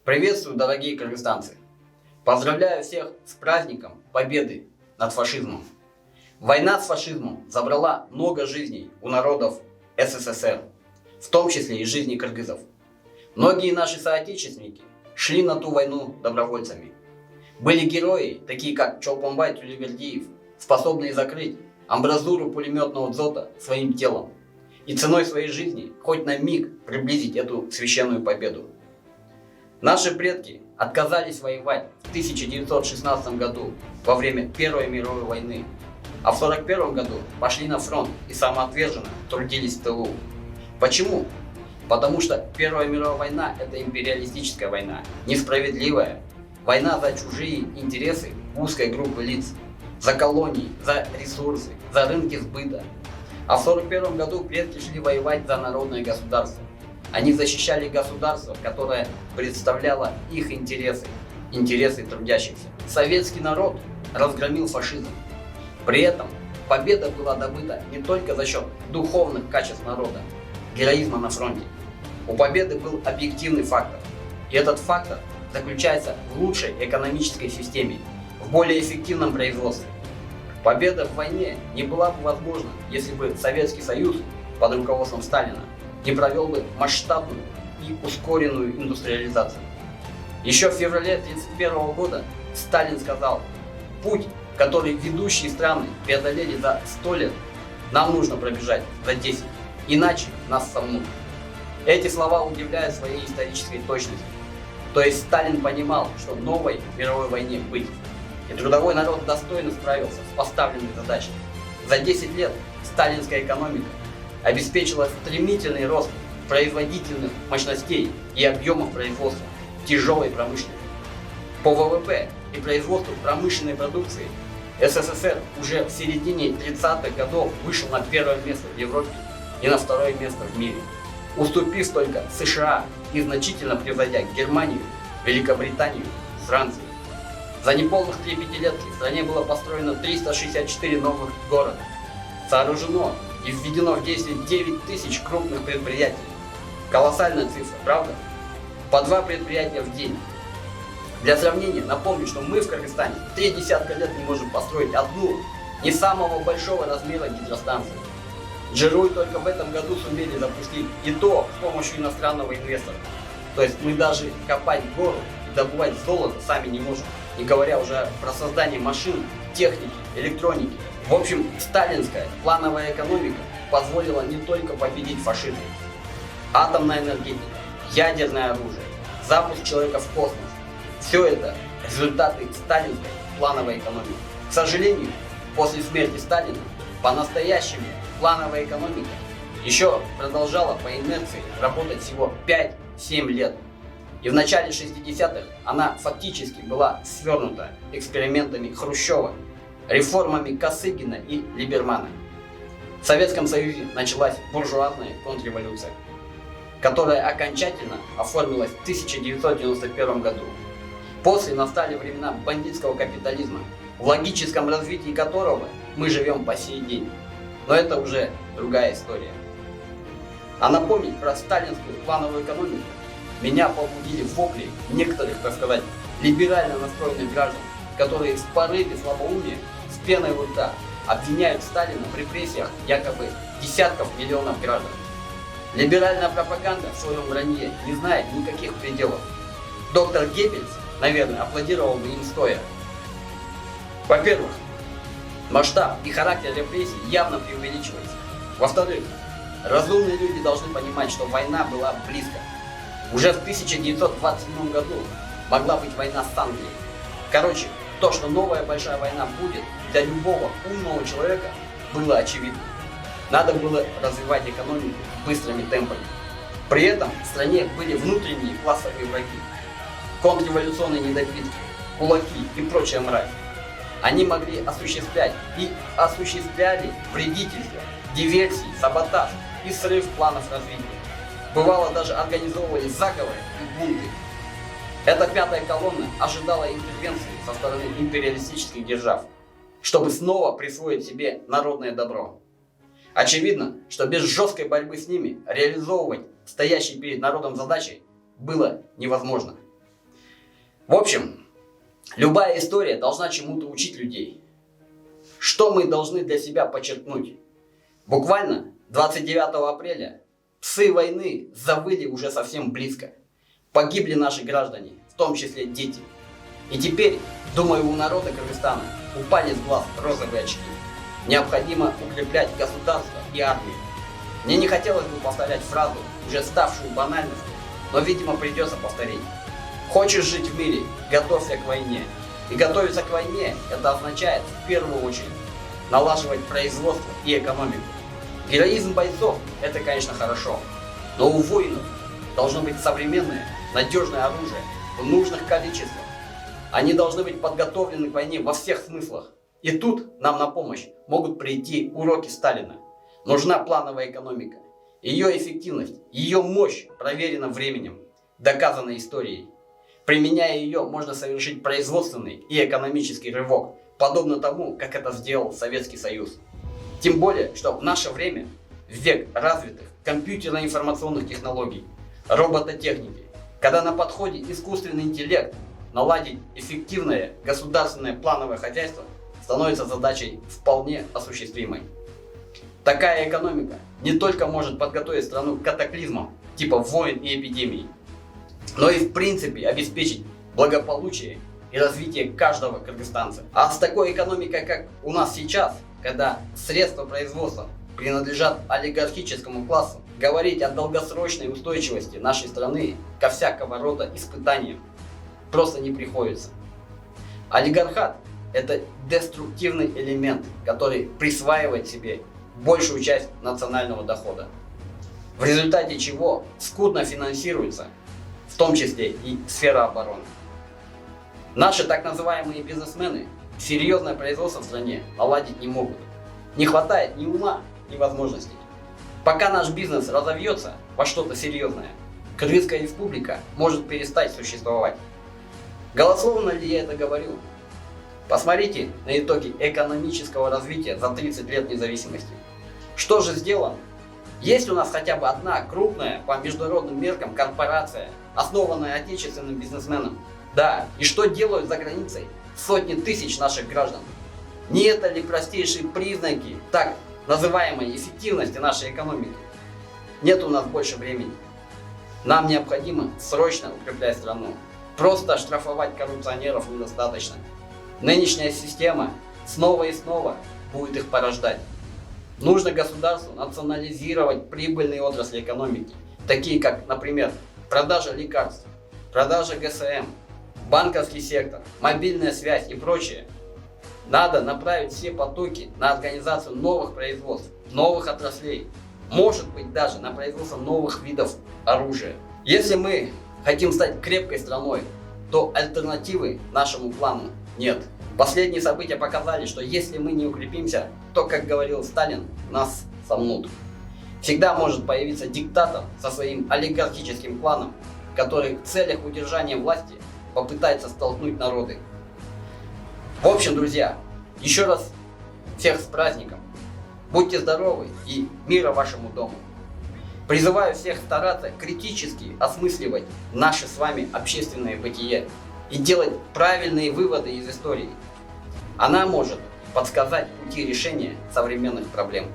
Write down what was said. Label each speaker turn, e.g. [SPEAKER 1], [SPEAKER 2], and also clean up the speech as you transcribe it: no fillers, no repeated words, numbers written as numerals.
[SPEAKER 1] Приветствую, дорогие кыргызстанцы! Поздравляю всех с праздником Победы над фашизмом. Война с фашизмом забрала много жизней у народов СССР, в том числе и жизни кыргызов. Многие наши соотечественники шли на ту войну добровольцами. Были герои, такие как Чолпонбай Тюлевердиев, способные закрыть амбразуру пулеметного дзота своим телом и ценой своей жизни хоть на миг приблизить эту священную победу. Наши предки отказались воевать в 1916 году во время Первой мировой войны, а в 1941 году пошли на фронт и самоотверженно трудились в тылу. Почему? Потому что Первая мировая война – это империалистическая война, несправедливая, война за чужие интересы узкой группы лиц, за колонии, за ресурсы, за рынки сбыта. А в 1941 году предки шли воевать за народное государство. Они защищали государство, которое представляло их интересы, интересы трудящихся. Советский народ разгромил фашизм. При этом победа была добыта не только за счет духовных качеств народа, героизма на фронте. У победы был объективный фактор. И этот фактор заключается в лучшей экономической системе, в более эффективном производстве. Победа в войне не была бы возможна, если бы Советский Союз под руководством Сталина не провел бы масштабную и ускоренную индустриализацию. Еще в феврале 1931 года Сталин сказал: путь, который ведущие страны преодолели за 100 лет, нам нужно пробежать за 10, иначе нас сомнут. Эти слова удивляют своей исторической точностью. То есть Сталин понимал, что новой мировой войне быть, и трудовой народ достойно справился с поставленной задачей. За 10 лет сталинская экономика обеспечила стремительный рост производительных мощностей и объемов производства тяжелой промышленности. По ВВП и производству промышленной продукции СССР уже в середине 30-х годов вышел на первое место в Европе и на второе место в мире, уступив только США и значительно превзойдя Германию, Великобританию, Францию. За неполных 3 пятилетки в стране было построено 364 новых города, сооружено и введено в действие 9 тысяч крупных предприятий. Колоссальная цифра, правда? По 2 предприятия в день. Для сравнения, напомню, что мы в Кыргызстане 3 десятка лет не можем построить одну, не самого большого размера гидростанцию. Джируй только в этом году сумели запустить, и то с помощью иностранного инвестора. То есть мы даже копать гору и добывать золото сами не можем, не говоря уже про создание машин, техники, электроники. В общем, сталинская плановая экономика позволила не только победить фашизм. Атомная энергетика, ядерное оружие, запуск человека в космос – все это результаты сталинской плановой экономики. К сожалению, после смерти Сталина по-настоящему плановая экономика еще продолжала по инерции работать всего 5-7 лет. И в начале 60-х она фактически была свернута экспериментами Хрущева, реформами Косыгина и Либермана. В Советском Союзе началась буржуазная контрреволюция, которая окончательно оформилась в 1991 году. После настали времена бандитского капитализма, в логическом развитии которого мы живем по сей день. Но это уже другая история. А напомнить про сталинскую плановую экономику меня побудили вопли некоторых, так сказать, либерально настроенных граждан, которые в порыве слабоумия с пеной у рта обвиняют Сталина в репрессиях якобы десятков миллионов граждан. Либеральная пропаганда в своем вранье не знает никаких пределов. Доктор Геббельс, наверное, аплодировал бы им стоя. Во-первых, масштаб и характер репрессий явно преувеличивается. Во-вторых, разумные люди должны понимать, что война была близко. Уже в 1927 году могла быть война с Англией. Короче, то, что новая большая война будет, для любого умного человека было очевидно. Надо было развивать экономику быстрыми темпами. При этом в стране были внутренние классовые враги, контрреволюционные недобитки, кулаки и прочая мразь. Они могли осуществлять и осуществляли вредительство, диверсии, саботаж и срыв планов развития. Бывало, даже организовывали заговоры и бунты. Эта пятая колонна ожидала интервенции со стороны империалистических держав, чтобы снова присвоить себе народное добро. Очевидно, что без жесткой борьбы с ними реализовывать стоящие перед народом задачи было невозможно. В общем, любая история должна чему-то учить людей. Что мы должны для себя подчеркнуть? Буквально 29 апреля псы войны завыли уже совсем близко. Погибли наши граждане, в том числе дети. И теперь, думаю, у народа Кыргызстана упали с глаз розовые очки. Необходимо укреплять государство и армию. Мне не хотелось бы повторять фразу, уже ставшую банальностью, но, видимо, придется повторить. Хочешь жить в мире, готовься к войне. И готовиться к войне – это означает, в первую очередь, налаживать производство и экономику. Героизм бойцов – это, конечно, хорошо, но у воинов должно быть современное, надежное оружие в нужных количествах. Они должны быть подготовлены к войне во всех смыслах. И тут нам на помощь могут прийти уроки Сталина. Нужна плановая экономика. Ее эффективность, ее мощь проверена временем, доказана историей. Применяя ее, можно совершить производственный и экономический рывок, подобно тому, как это сделал Советский Союз. Тем более, что в наше время, в век развитых компьютерно-информационных технологий, робототехники, когда на подходе искусственный интеллект, наладить эффективное государственное плановое хозяйство становится задачей вполне осуществимой. Такая экономика не только может подготовить страну к катаклизмам типа войн и эпидемий, но и в принципе обеспечить благополучие и развитие каждого кыргызстанца. А с такой экономикой, как у нас сейчас, когда средства производства принадлежат олигархическому классу, говорить о долгосрочной устойчивости нашей страны ко всякого рода испытаниям просто не приходится. Олигархат – это деструктивный элемент, который присваивает себе большую часть национального дохода, в результате чего скудно финансируется, в том числе и сфера обороны. Наши так называемые бизнесмены серьезное производство в стране наладить не могут. Не хватает ни ума, ни возможностей. Пока наш бизнес разовьется во что-то серьезное, Кыргызская республика может перестать существовать. Голословно ли я это говорю? Посмотрите на итоги экономического развития за 30 лет независимости. Что же сделано? Есть у нас хотя бы одна крупная по международным меркам корпорация, основанная отечественным бизнесменом? Да, и что делают за границей сотни тысяч наших граждан? Не это ли простейшие признаки так называемой эффективности нашей экономики? Нет у нас больше времени. Нам необходимо срочно укреплять страну. Просто штрафовать коррупционеров недостаточно. Нынешняя система снова и снова будет их порождать. Нужно государству национализировать прибыльные отрасли экономики, такие как, например, продажа лекарств, продажа ГСМ, банковский сектор, мобильная связь и прочее. Надо направить все потоки на организацию новых производств, новых отраслей, может быть даже на производство новых видов оружия. Если мы хотим стать крепкой страной, то альтернативы нашему плану нет. Последние события показали, что если мы не укрепимся, то, как говорил Сталин, нас сомнут. Всегда может появиться диктатор со своим олигархическим планом, который в целях удержания власти попытается столкнуть народы. В общем, друзья, еще раз всех с праздником. Будьте здоровы и мира вашему дому. Призываю всех стараться критически осмысливать наше с вами общественное бытие и делать правильные выводы из истории. Она может подсказать пути решения современных проблем.